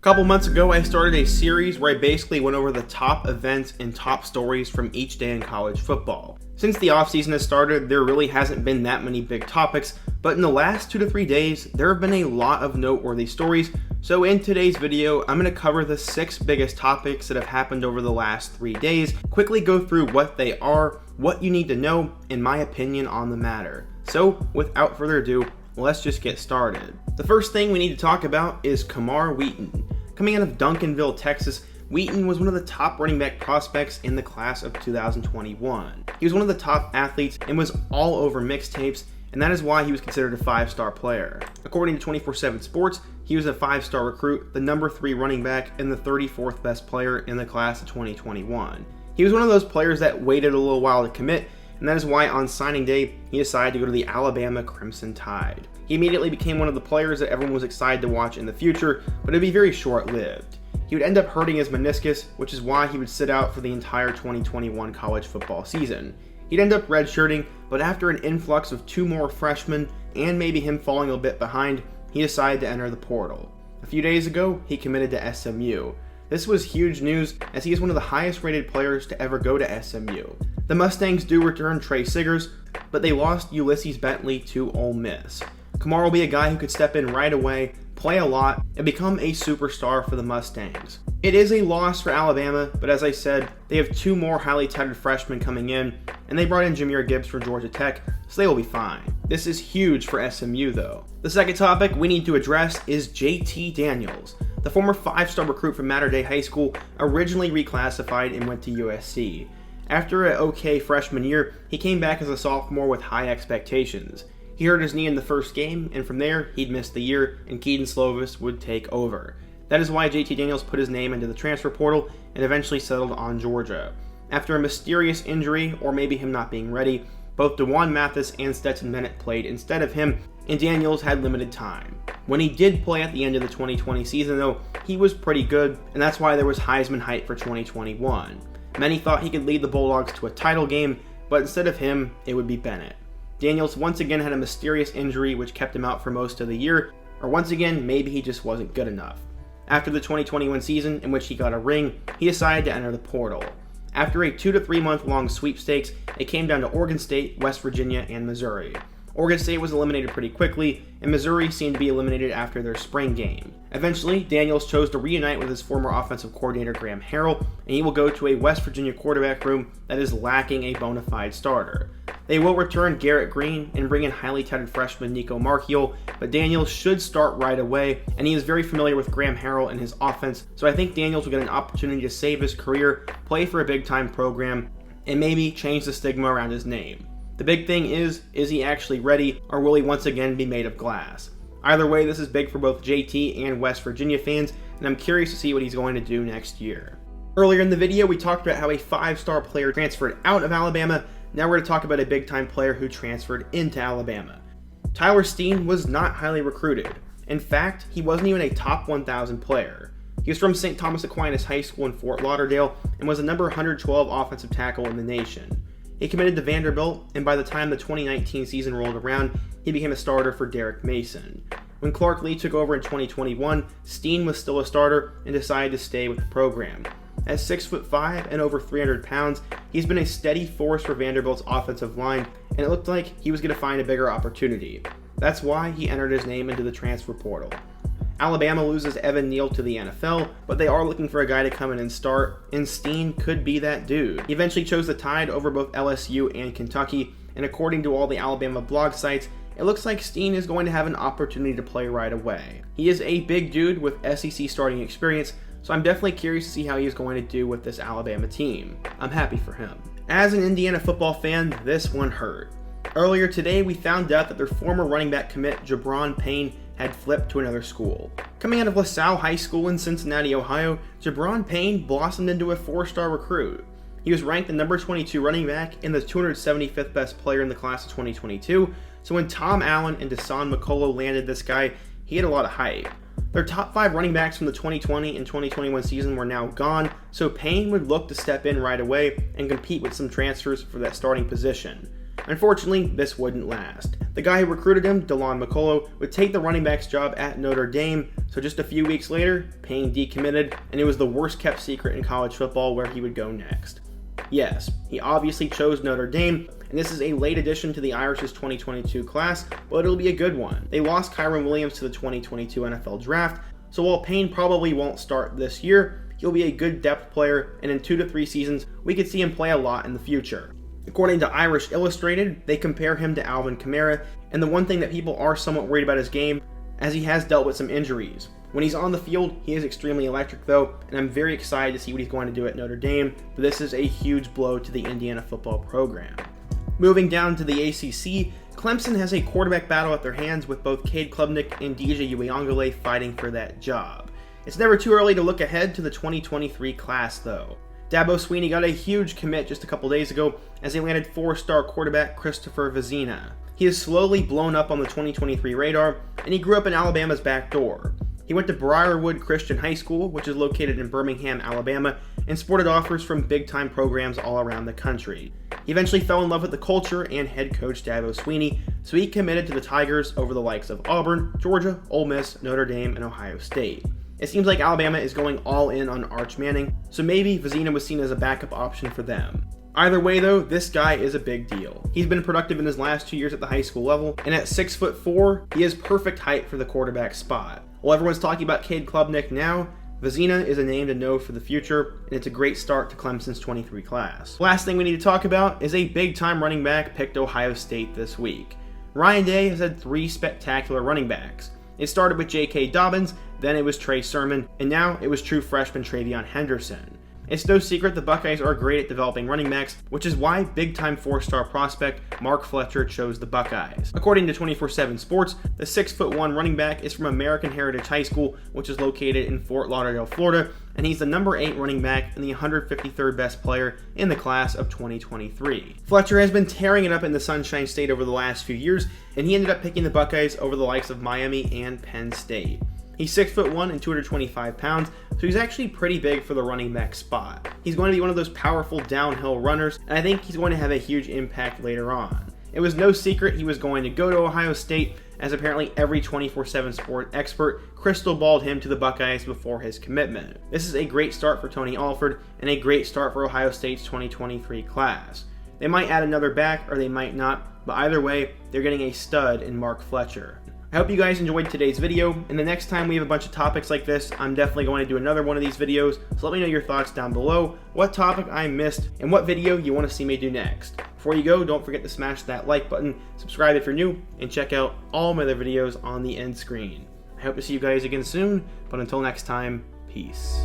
couple months ago, I started a series where I basically went over the top events and top stories from each day in college football. Since the offseason has started, there really hasn't been that many big topics, but in the last 2 to 3 days, there have been a lot of noteworthy stories. So in today's video, I'm going to cover the 6 biggest topics that have happened over the last 3 days, quickly go through what they are, what you need to know, and my opinion on the matter. So without further ado, let's just get started. The first thing we need to talk about is Kaimar Wheaton. Coming out of Duncanville, Texas, Wheaton was one of the top running back prospects in the class of 2021. He was one of the top athletes and was all over mixtapes, and that is why he was considered a 5-star player. According to 24/7 Sports, he was a 5-star recruit, the number 3 running back, and the 34th best player in the class of 2021. He was one of those players that waited a little while to commit, and that is why on signing day, he decided to go to the Alabama Crimson Tide. He immediately became one of the players that everyone was excited to watch in the future, but it'd be very short-lived. He would end up hurting his meniscus, which is why he would sit out for the entire 2021 college football season. He'd end up redshirting, but after an influx of 2 more freshmen, and maybe him falling a bit behind, he decided to enter the portal. A few days ago, he committed to SMU. This was huge news, as he is one of the highest rated players to ever go to SMU. The Mustangs do return Trey Siggers, but they lost Ulysses Bentley to Ole Miss. Kaimar will be a guy who could step in right away, play a lot, and become a superstar for the Mustangs. It is a loss for Alabama, but as I said, they have 2 more highly touted freshmen coming in, and they brought in Jahmyr Gibbs from Georgia Tech, so they will be fine. This is huge for SMU though. The second topic we need to address is JT Daniels. The former 5-star recruit from Mater Dei High School originally reclassified and went to USC. After an okay freshman year, he came back as a sophomore with high expectations. He hurt his knee in the first game, and from there, he'd missed the year, and Kedon Slovis would take over. That is why JT Daniels put his name into the transfer portal and eventually settled on Georgia. After a mysterious injury, or maybe him not being ready, both DeJuan Mathis and Stetson Bennett played instead of him, and Daniels had limited time. When he did play at the end of the 2020 season though, he was pretty good, and that's why there was Heisman hype for 2021. Many thought he could lead the Bulldogs to a title game, but instead of him, it would be Bennett. Daniels once again had a mysterious injury which kept him out for most of the year, or once again, maybe he just wasn't good enough. After the 2021 season, in which he got a ring, he decided to enter the portal. After a 2 to 3 month long sweepstakes, it came down to Oregon State, West Virginia, and Missouri. Oregon State was eliminated pretty quickly, and Missouri seemed to be eliminated after their spring game. Eventually, Daniels chose to reunite with his former offensive coordinator Graham Harrell, and he will go to a West Virginia quarterback room that is lacking a bona fide starter. They will return Garrett Green and bring in highly touted freshman Nico Marchiol, but Daniels should start right away, and he is very familiar with Graham Harrell and his offense, so I think Daniels will get an opportunity to save his career, play for a big-time program, and maybe change the stigma around his name. The big thing is he actually ready, or will he once again be made of glass? Either way, this is big for both JT and West Virginia fans, and I'm curious to see what he's going to do next year. Earlier in the video, we talked about how a 5-star player transferred out of Alabama. Now we're going to talk about a big-time player who transferred into Alabama. Tyler Steen was not highly recruited. In fact, he wasn't even a top 1,000 player. He was from St. Thomas Aquinas High School in Fort Lauderdale and was the number 112 offensive tackle in the nation. He committed to Vanderbilt, and by the time the 2019 season rolled around, he became a starter for Derek Mason. When Clark Lee took over in 2021, Steen was still a starter and decided to stay with the program. At 6'5" and over 300 pounds, he's been a steady force for Vanderbilt's offensive line, and it looked like he was going to find a bigger opportunity. That's why he entered his name into the transfer portal. Alabama loses Evan Neal to the NFL, but they are looking for a guy to come in and start, and Steen could be that dude. He eventually chose the Tide over both LSU and Kentucky, and according to all the Alabama blog sites, it looks like Steen is going to have an opportunity to play right away. He is a big dude with SEC starting experience, so I'm definitely curious to see how he is going to do with this Alabama team. I'm happy for him. As an Indiana football fan, this one hurt. Earlier today, we found out that their former running back commit, Jabron Payne, had flipped to another school. Coming out of LaSalle High School in Cincinnati, Ohio, Jabron Payne blossomed into a 4-star recruit. He was ranked the number 22 running back and the 275th best player in the class of 2022, so when Tom Allen and Dasan McCullough landed this guy, he had a lot of hype. Their top 5 running backs from the 2020 and 2021 season were now gone, so Payne would look to step in right away and compete with some transfers for that starting position. Unfortunately, this wouldn't last. The guy who recruited him, DeLon McCullough, would take the running back's job at Notre Dame, so just a few weeks later, Payne decommitted, and it was the worst kept secret in college football where he would go next. Yes, he obviously chose Notre Dame, and this is a late addition to the Irish's 2022 class, but it'll be a good one. They lost Kyron Williams to the 2022 NFL Draft, so while Payne probably won't start this year, he'll be a good depth player, and in 2 to 3 seasons, we could see him play a lot in the future. According to Irish Illustrated, they compare him to Alvin Kamara, and the one thing that people are somewhat worried about his game, as he has dealt with some injuries. When he's on the field, he is extremely electric though, and I'm very excited to see what he's going to do at Notre Dame, but this is a huge blow to the Indiana football program. Moving down to the ACC, Clemson has a quarterback battle at their hands with both Cade Klubnik and DJ Uiagalelei fighting for that job. It's never too early to look ahead to the 2023 class though. Dabo Swinney got a huge commit just a couple days ago as he landed 4-star quarterback Christopher Vezina. He has slowly blown up on the 2023 radar, and he grew up in Alabama's back door. He went to Briarwood Christian High School, which is located in Birmingham, Alabama, and sported offers from big-time programs all around the country. He eventually fell in love with the culture and head coach Dabo Swinney, so he committed to the Tigers over the likes of Auburn, Georgia, Ole Miss, Notre Dame, and Ohio State. It seems like Alabama is going all in on Arch Manning, so maybe Vezina was seen as a backup option for them. Either way though, this guy is a big deal. He's been productive in his last 2 years at the high school level, and at 6'4", he is perfect height for the quarterback spot. While everyone's talking about Cade Klubnik now, Vezina is a name to know for the future, and it's a great start to Clemson's 23 class. Last thing we need to talk about is a big-time running back picked Ohio State this week. Ryan Day has had 3 spectacular running backs. It started with J.K. Dobbins, then it was Trey Sermon, and now it was true freshman Travion Henderson. It's no secret the Buckeyes are great at developing running backs, which is why big-time 4-star prospect Mark Fletcher chose the Buckeyes. According to 24/7 Sports, the 6'1" running back is from American Heritage High School, which is located in Fort Lauderdale, Florida, and he's the number 8 running back and the 153rd best player in the class of 2023. Fletcher has been tearing it up in the Sunshine State over the last few years, and he ended up picking the Buckeyes over the likes of Miami and Penn State. He's 6'1" and 225 pounds, so he's actually pretty big for the running back spot. He's going to be one of those powerful downhill runners, and I think he's going to have a huge impact later on. It was no secret he was going to go to Ohio State, as apparently every 24/7 Sport expert crystal balled him to the Buckeyes before his commitment. This is a great start for Tony Alford, and a great start for Ohio State's 2023 class. They might add another back, or they might not, but either way, they're getting a stud in Mark Fletcher. I hope you guys enjoyed today's video, and the next time we have a bunch of topics like this, I'm definitely going to do another one of these videos, so let me know your thoughts down below, what topic I missed, and what video you want to see me do next. Before you go, don't forget to smash that like button, subscribe if you're new, and check out all my other videos on the end screen. I hope to see you guys again soon, but until next time, peace.